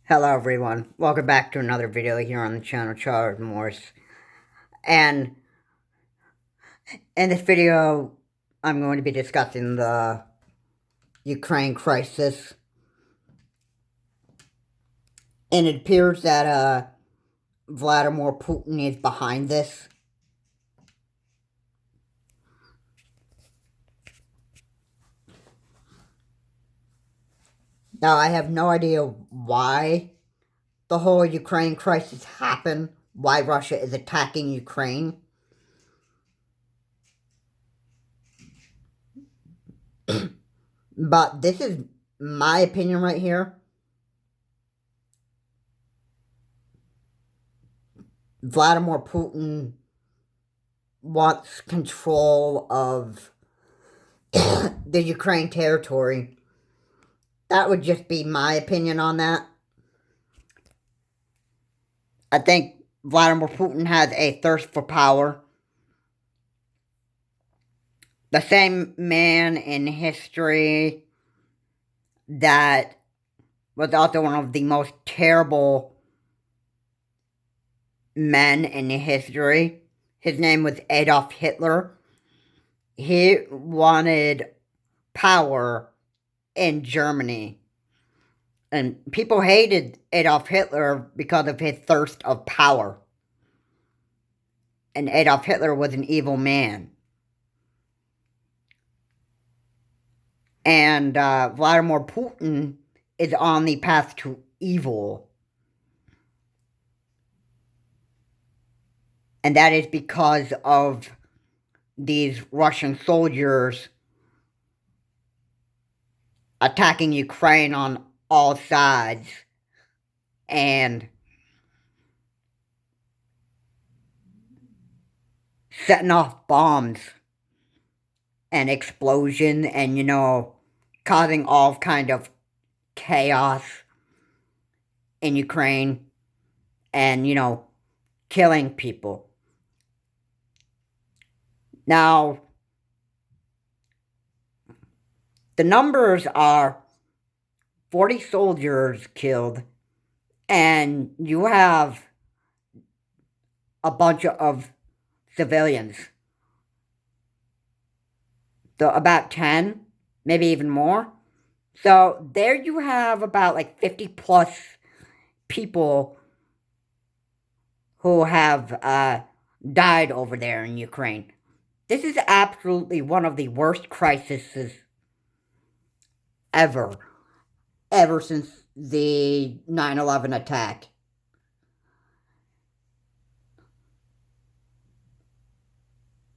Hello everyone, welcome back to another video here on the channel Charles Morse. And in this video, I'm going to be discussing the Ukraine crisis. And it appears that Vladimir Putin is behind this. Now, I have no idea why the whole Ukraine crisis happened, why Russia is attacking Ukraine. But this is my opinion right here. Vladimir Putin wants control of the Ukraine territory. That would just be my opinion on that. I think Vladimir Putin has a thirst for power. The same man in history that was also one of the most terrible men in history. His name was Adolf Hitler. He wanted power in Germany. And people hated Adolf Hitler because of his thirst of power. And Adolf Hitler was an evil man. And Vladimir Putin is on the path to evil. And that is because of these Russian soldiers attacking Ukraine on all sides and setting off bombs and explosion and, causing all kind of chaos in Ukraine and, killing people. Now, the numbers are 40 soldiers killed, and you have a bunch of civilians. So about 10, maybe even more. So there you have about like 50 plus people who have died over there in Ukraine. This is absolutely one of the worst crises ever since the 9/11 attack.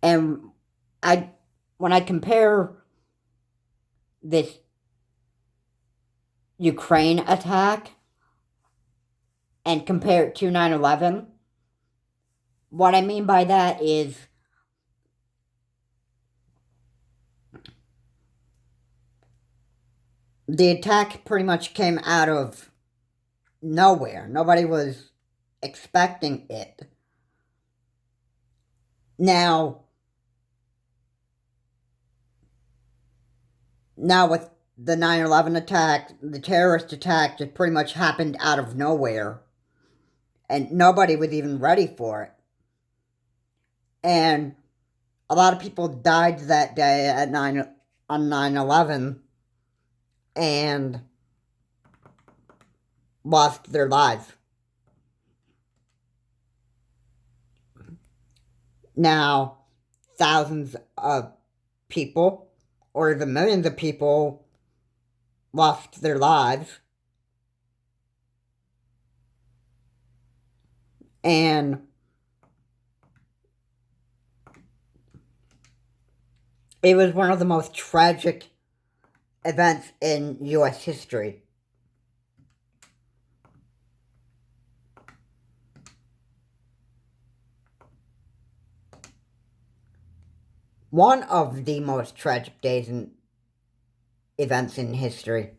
And when I compare this Ukraine attack and compare it to 9/11, what I mean by that is the attack pretty much came out of nowhere. Nobody was expecting it. Now with the 9/11 attack, the terrorist attack just pretty much happened out of nowhere. And nobody was even ready for it. And a lot of people died that day on 9/11 and lost their lives. Now, thousands of people, or even millions of people, lost their lives. And it was one of the most tragic events in U.S. history. One of the most tragic days and events in history.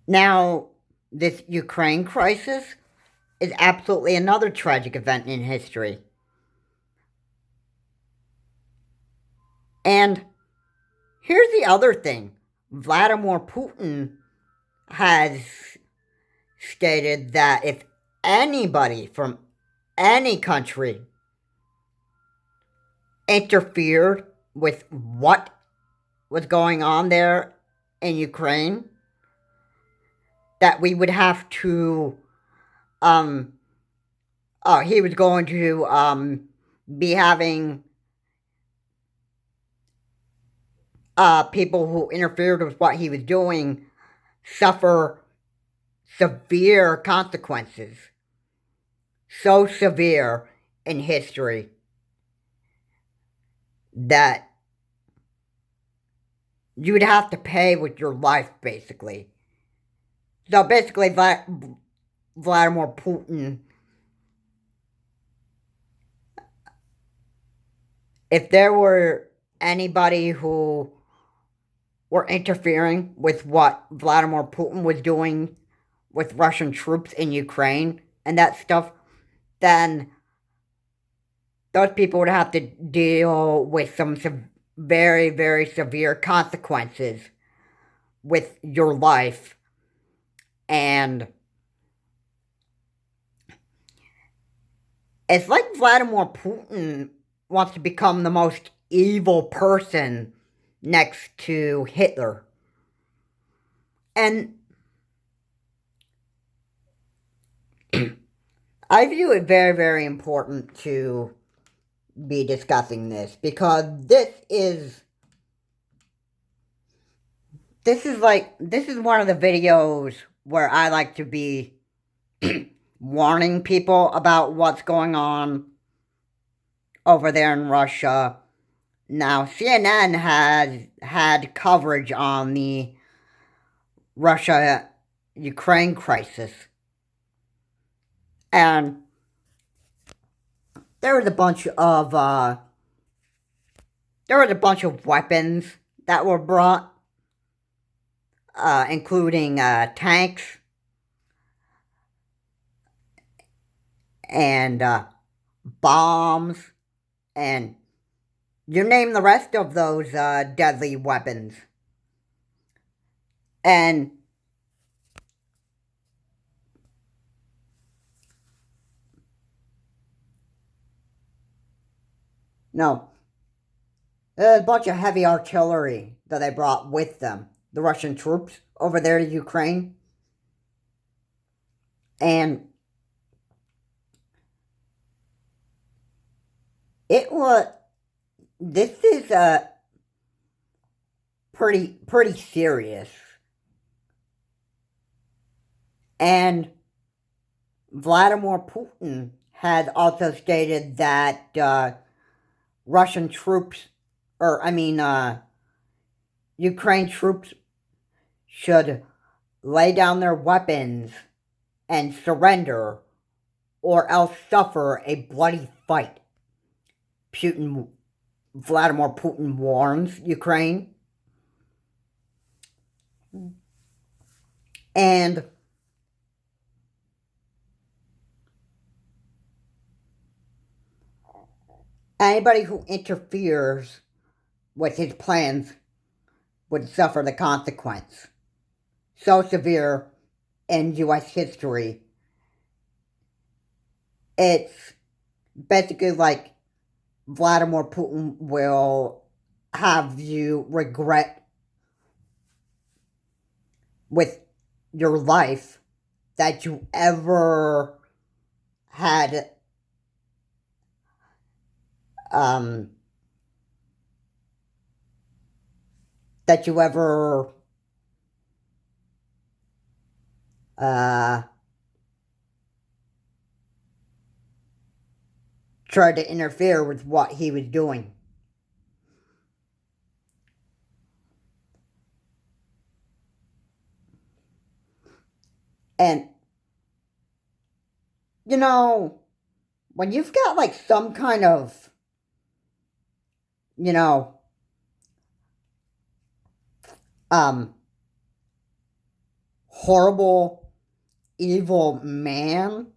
Now, this Ukraine crisis is absolutely another tragic event in history. And here's the other thing. Vladimir Putin has stated that if anybody from any country interfered with what was going on there in Ukraine, that we would have to, he was going to, be having, people who interfered with what he was doing suffer severe consequences. So severe in history that you would have to pay with your life, basically. So basically, Vladimir Putin, if there were anybody who were interfering with what Vladimir Putin was doing with Russian troops in Ukraine and that stuff, then those people would have to deal with some very, very severe consequences with your life. And it's like Vladimir Putin wants to become the most evil person next to Hitler. And I view it very, very important to be discussing this, because this is one of the videos where I like to be warning people about what's going on over there in Russia. Now, CNN has had coverage on the Russia-Ukraine crisis. And there was a bunch of weapons that were brought, including tanks and bombs, and you name the rest of those deadly weapons. And no, there's a bunch of heavy artillery that they brought with them, the Russian troops over there to Ukraine. And this is pretty serious. And Vladimir Putin has also stated that Russian troops, Ukraine troops should lay down their weapons and surrender, or else suffer a bloody fight. Vladimir Putin warns Ukraine. And anybody who interferes with his plans would suffer the consequence. So severe in U.S. history. It's basically like Vladimir Putin will have you regret with your life that you ever had that you ever tried to interfere with what he was doing. And, you know, when you've got like some kind of, horrible, evil man,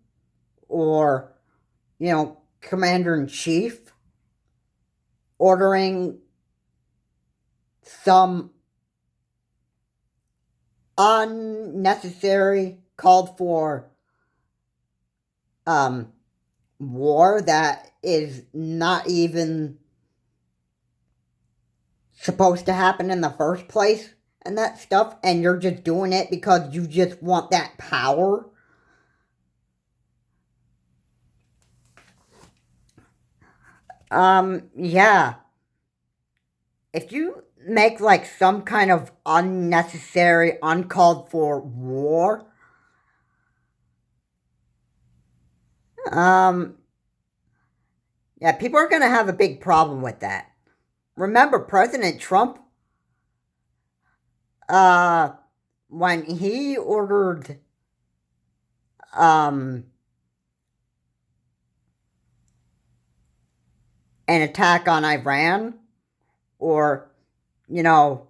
or, commander-in-chief ordering some unnecessary, called for um, war that is not even supposed to happen in the first place and that stuff, and you're just doing it because you just want that power. Yeah. If you make like some kind of unnecessary, uncalled for war, um, yeah, people are gonna have a big problem with that. Remember, President Trump, uh, when he ordered, um, an attack on Iran, or, you know,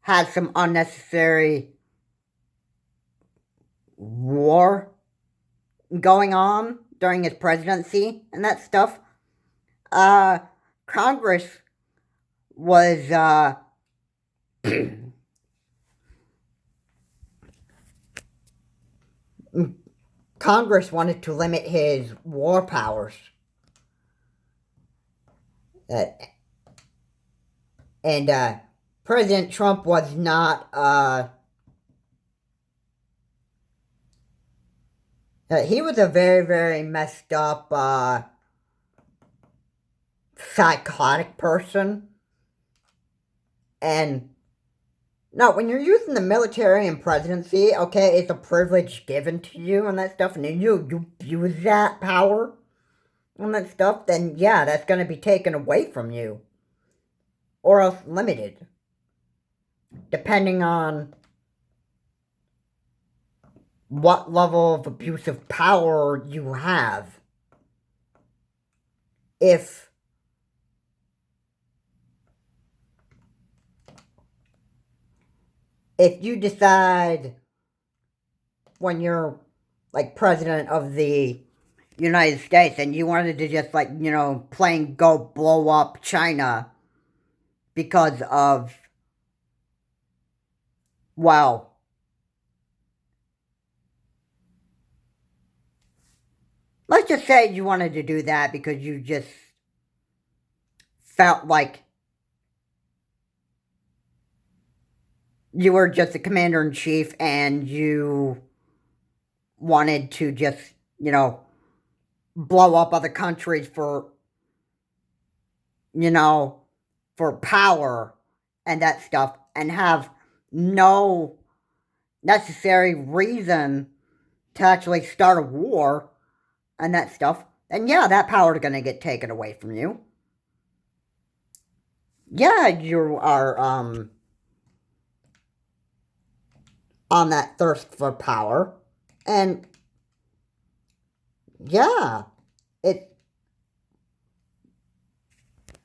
had some unnecessary war going on during his presidency and that stuff, uh, Congress was, Congress wanted to limit his war powers. Uh, and President Trump was not. He was a very, very messed up, psychotic person. And no, when you're using the military and presidency, okay, it's a privilege given to you and that stuff, and then you use that power and that stuff, then yeah, that's going to be taken away from you. Or else limited. Depending on what level of abusive power you have. If you decide when you're like president of the United States and you wanted to just like, plain go blow up China because of, well, let's just say you wanted to do that because you just felt like you were just a commander-in-chief and you wanted to just, blow up other countries for, for power and that stuff, and have no necessary reason to actually start a war and that stuff, then yeah, that power is going to get taken away from you. Yeah, you are, on that thirst for power. And yeah, it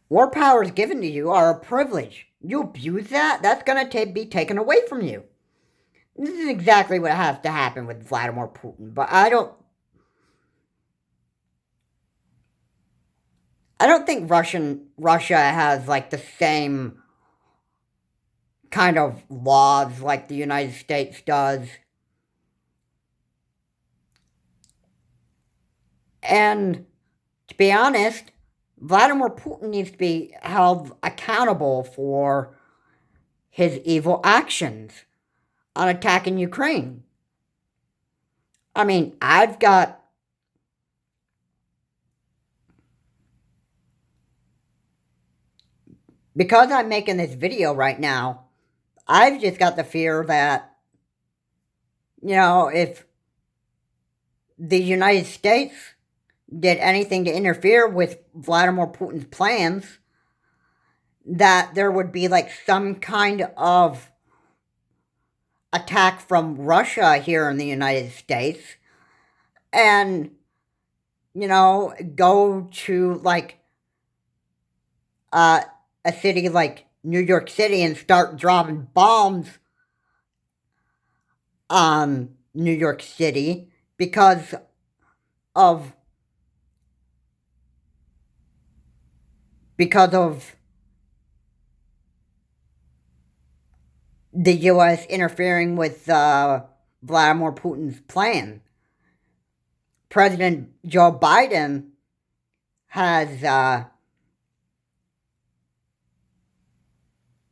war powers given to you are a privilege. You abuse that, that's going to be taken away from you. This is exactly what has to happen with Vladimir Putin, but I don't think Russia has like the same kind of laws like the United States does. And to be honest, Vladimir Putin needs to be held accountable for his evil actions on attacking Ukraine. I mean, because I'm making this video right now, I've just got the fear that, if the United States did anything to interfere with Vladimir Putin's plans, that there would be like some kind of attack from Russia here in the United States, and, go to like a city like New York City and start dropping bombs on New York City because of the U.S. interfering with Vladimir Putin's plan. President Joe Biden has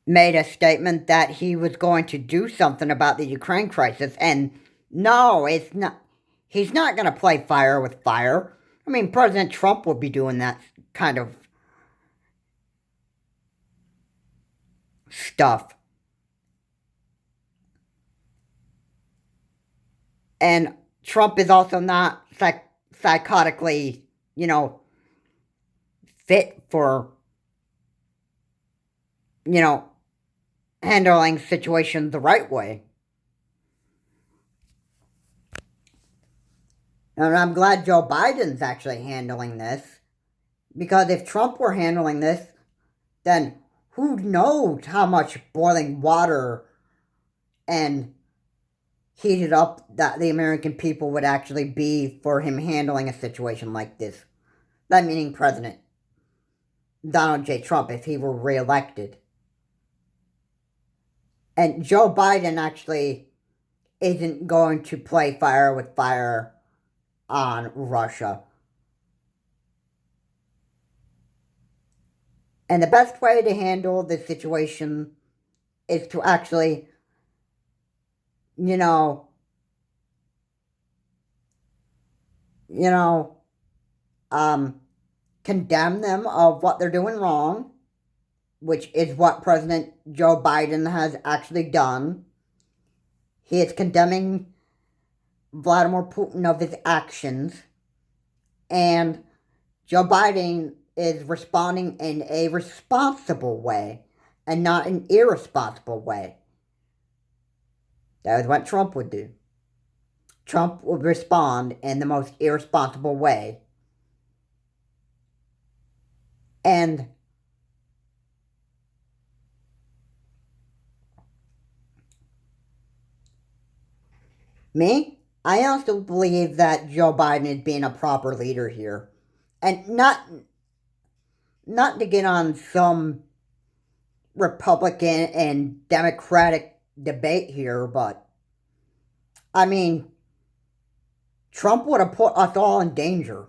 made a statement that he was going to do something about the Ukraine crisis, and no, it's not. He's not going to play fire with fire. I mean, President Trump would be doing that kind of stuff. And Trump is also not psychotically, fit for, you know, handling situations the right way. And I'm glad Joe Biden's actually handling this. Because if Trump were handling this, then who knows how much boiling water and heated up that the American people would actually be for him handling a situation like this. That meaning President Donald J. Trump if he were reelected. And Joe Biden actually isn't going to play fire with fire on Russia. And the best way to handle this situation is to actually, you know, condemn them of what they're doing wrong, which is what President Joe Biden has actually done. He is condemning Vladimir Putin of his actions, and Joe Biden is responding in a responsible way and not an irresponsible way. That is what Trump would do. Trump would respond in the most irresponsible way. And me, I also believe that Joe Biden is being a proper leader here. And not to get on some Republican and Democratic debate here, but I mean, Trump would have put us all in danger.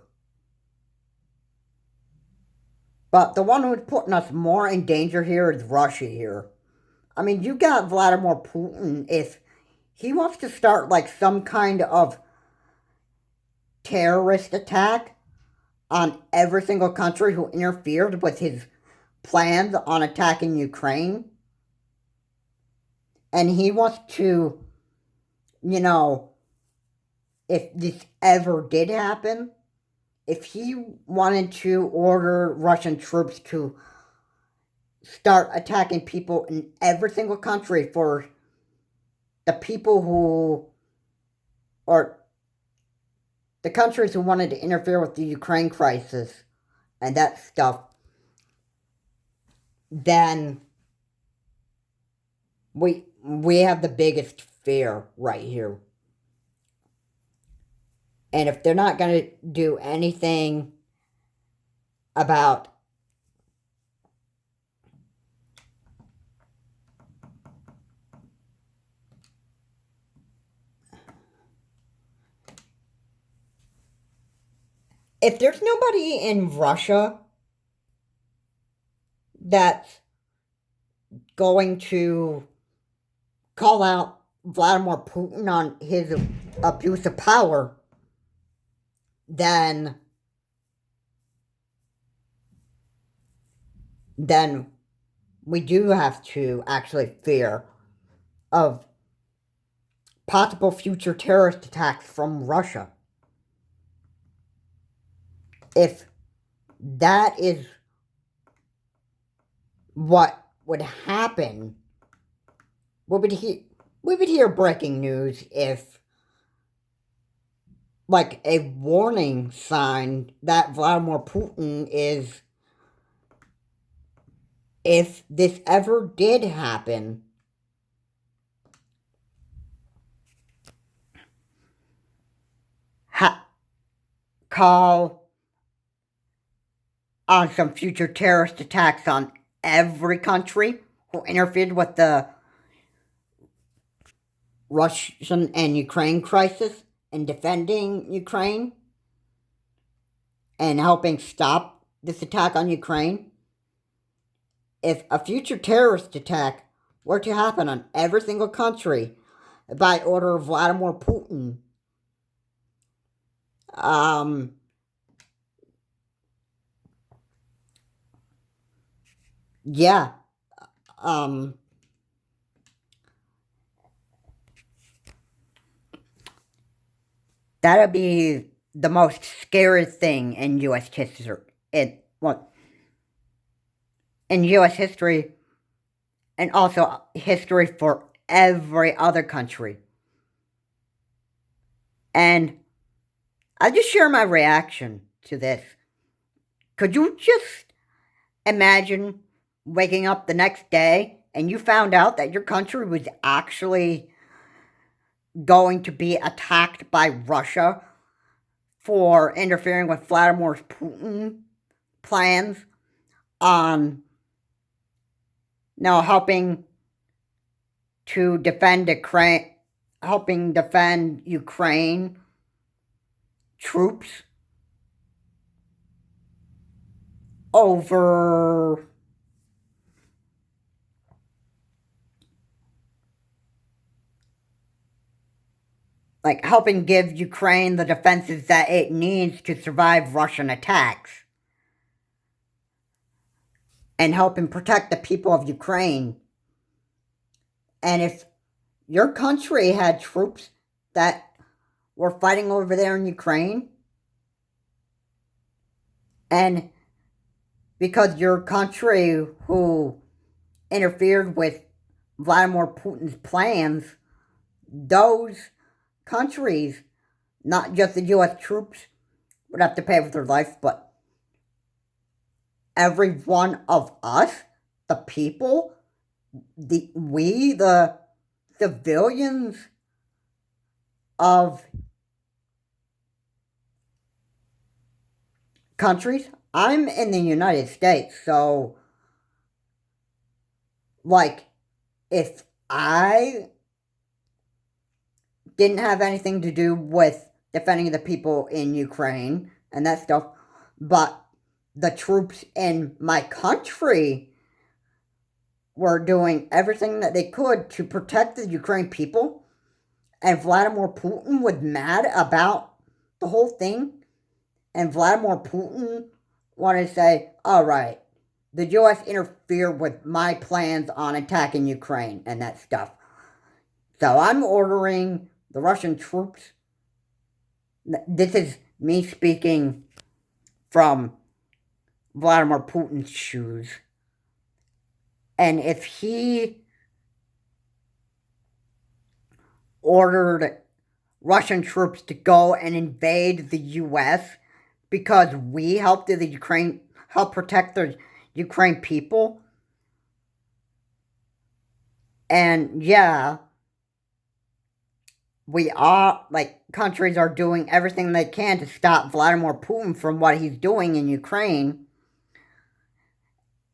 But the one who's putting us more in danger here is Russia here. I mean, you got Vladimir Putin. If he wants to start like some kind of terrorist attack on every single country who interfered with his plans on attacking Ukraine, and he wants to, if this ever did happen, if he wanted to order Russian troops to start attacking people in every single country for the people who, or the countries who wanted to interfere with the Ukraine crisis and that stuff, then we have the biggest fear right here. And if they're not going to do anything about if there's nobody in Russia that's going to call out Vladimir Putin on his abuse of power, then we do have to actually fear of possible future terrorist attacks from Russia. If that is what would happen, we would hear breaking news if, like, a warning sign that Vladimir Putin is, if this ever did happen, call on some future terrorist attacks on every country who interfered with the Russian and Ukraine crisis and defending Ukraine and helping stop this attack on Ukraine, if a future terrorist attack were to happen on every single country by order of Vladimir Putin, um, yeah, um, that'd be the most scary thing in U.S. history. In U.S. history, and also history for every other country. And I'll just share my reaction to this. Could you just imagine waking up the next day and you found out that your country was actually going to be attacked by Russia for interfering with Vladimir Putin's plans on helping to defend Ukraine, helping defend Ukraine troops over helping give Ukraine the defenses that it needs to survive Russian attacks and helping protect the people of Ukraine. And if your country had troops that were fighting over there in Ukraine, and because your country who interfered with Vladimir Putin's plans, those countries, not just the U.S. troops, would have to pay with their life, but every one of us, the people, the civilians of countries. I'm in the United States, so if I didn't have anything to do with defending the people in Ukraine and that stuff, but the troops in my country were doing everything that they could to protect the Ukraine people, and Vladimir Putin was mad about the whole thing, and Vladimir Putin wanted to say, all right, the U.S. interfered with my plans on attacking Ukraine and that stuff. So I'm ordering the Russian troops. This is me speaking from Vladimir Putin's shoes. And if he ordered Russian troops to go and invade the U.S. because we help protect the Ukraine people, and yeah, we are, countries are doing everything they can to stop Vladimir Putin from what he's doing in Ukraine,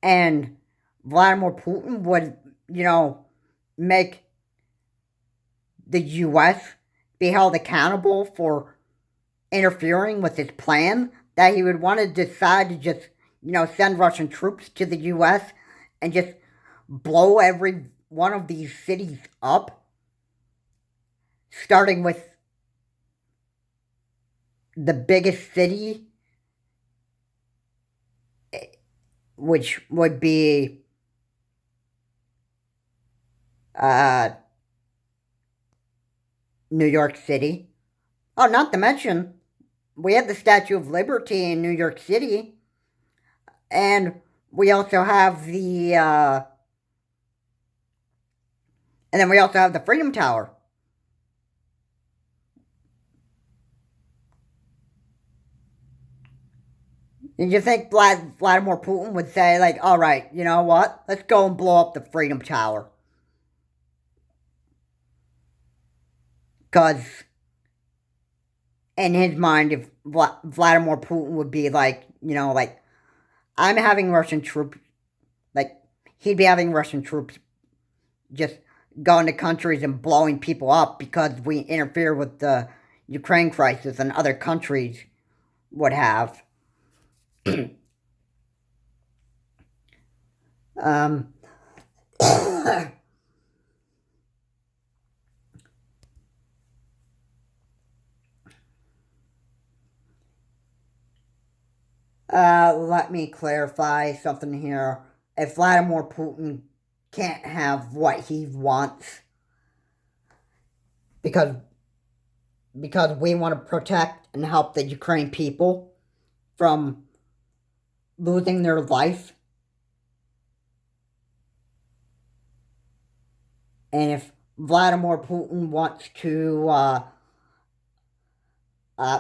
and Vladimir Putin would, make the U.S. be held accountable for interfering with his plan, that he would want to decide to just, send Russian troops to the U.S. and just blow every one of these cities up, starting with the biggest city, which would be New York City. Oh, not to mention, we have the Statue of Liberty in New York City, and we also have the Freedom Tower. Did you think Vladimir Putin would say, all right, you know what? Let's go and blow up the Freedom Tower? Because in his mind, if Vladimir Putin would be I'm having Russian troops, he'd be having Russian troops just going to countries and blowing people up because we interfere with the Ukraine crisis and other countries would have. um, let me clarify something here. If Vladimir Putin can't have what he wants because we want to protect and help the Ukraine people from losing their life, and if Vladimir Putin wants to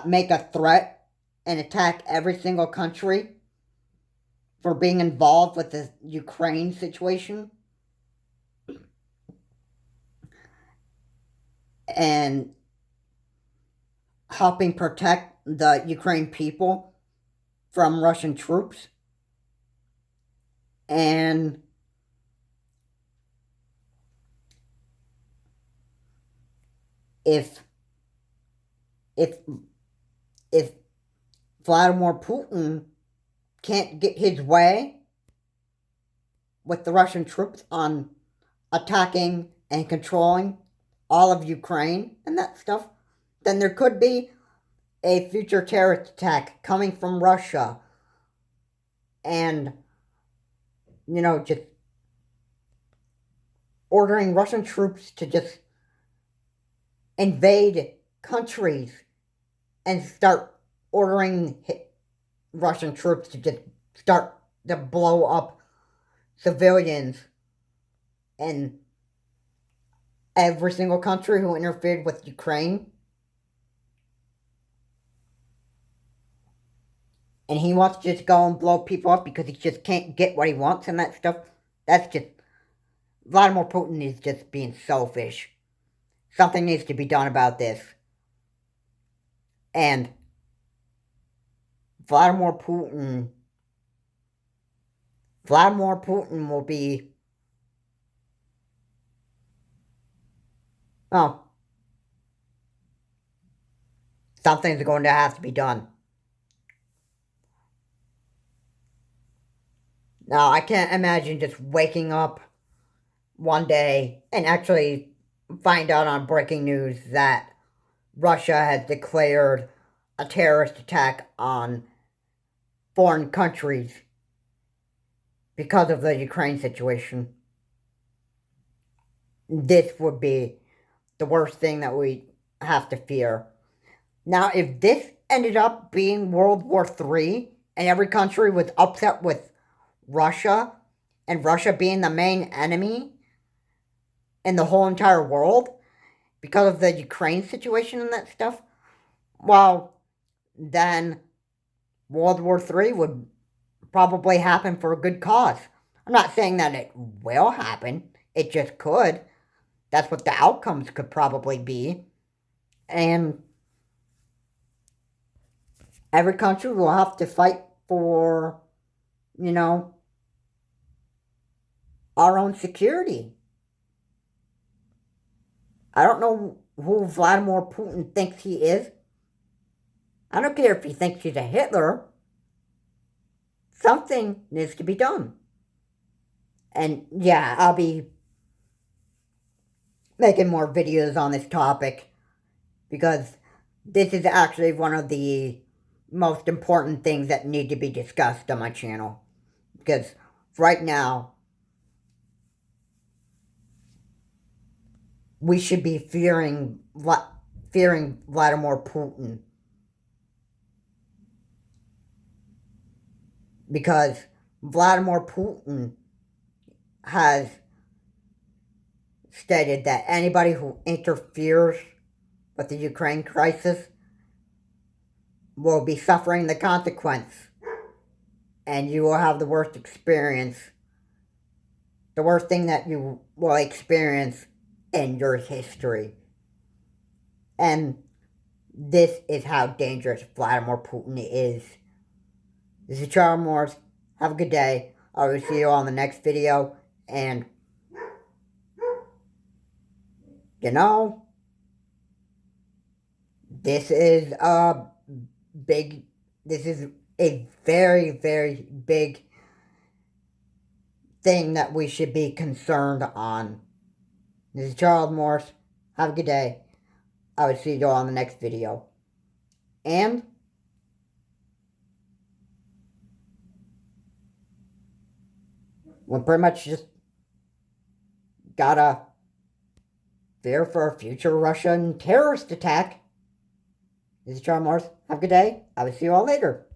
make a threat and attack every single country for being involved with the Ukraine situation and helping protect the Ukraine people from Russian troops, and if if if Vladimir Putin can't get his way with the Russian troops on attacking and controlling all of Ukraine and that stuff, then there could be a future terrorist attack coming from Russia and, just ordering Russian troops to just invade countries and start ordering Russian troops to just start to blow up civilians in every single country who interfered with Ukraine. And he wants to just go and blow people up because he just can't get what he wants and that stuff. That's just... Vladimir Putin is just being selfish. Something needs to be done about this. And Vladimir Putin will be... Oh. Something's going to have to be done. Now, I can't imagine just waking up one day and actually find out on breaking news that Russia has declared a terrorist attack on foreign countries because of the Ukraine situation. This would be the worst thing that we have to fear. Now, if this ended up being World War III and every country was upset with Russia, and Russia being the main enemy in the whole entire world because of the Ukraine situation and that stuff, well, then World War III would probably happen for a good cause. I'm not saying that it will happen. It just could. That's what the outcomes could probably be. And every country will have to fight for, our own security. I don't know who Vladimir Putin thinks he is. I don't care if he thinks he's a Hitler. Something needs to be done. And yeah, I'll be making more videos on this topic because this is actually one of the most important things that need to be discussed on my channel. Because right now, we should be fearing Vladimir Putin. Because Vladimir Putin has stated that anybody who interferes with the Ukraine crisis will be suffering the consequence. And you will have the worst experience. The worst thing that you will experience in your history. And this is how dangerous Vladimir Putin is. This is Charles Morris. Have a good day. I will see you on the next video. And you know, this is a big, this is a very, very big thing that we should be concerned on. This is Charles Morse. Have a good day. I will see you all in the next video. And we pretty much just gotta fear for a future Russian terrorist attack. This is Charles Morse. Have a good day. I will see you all later.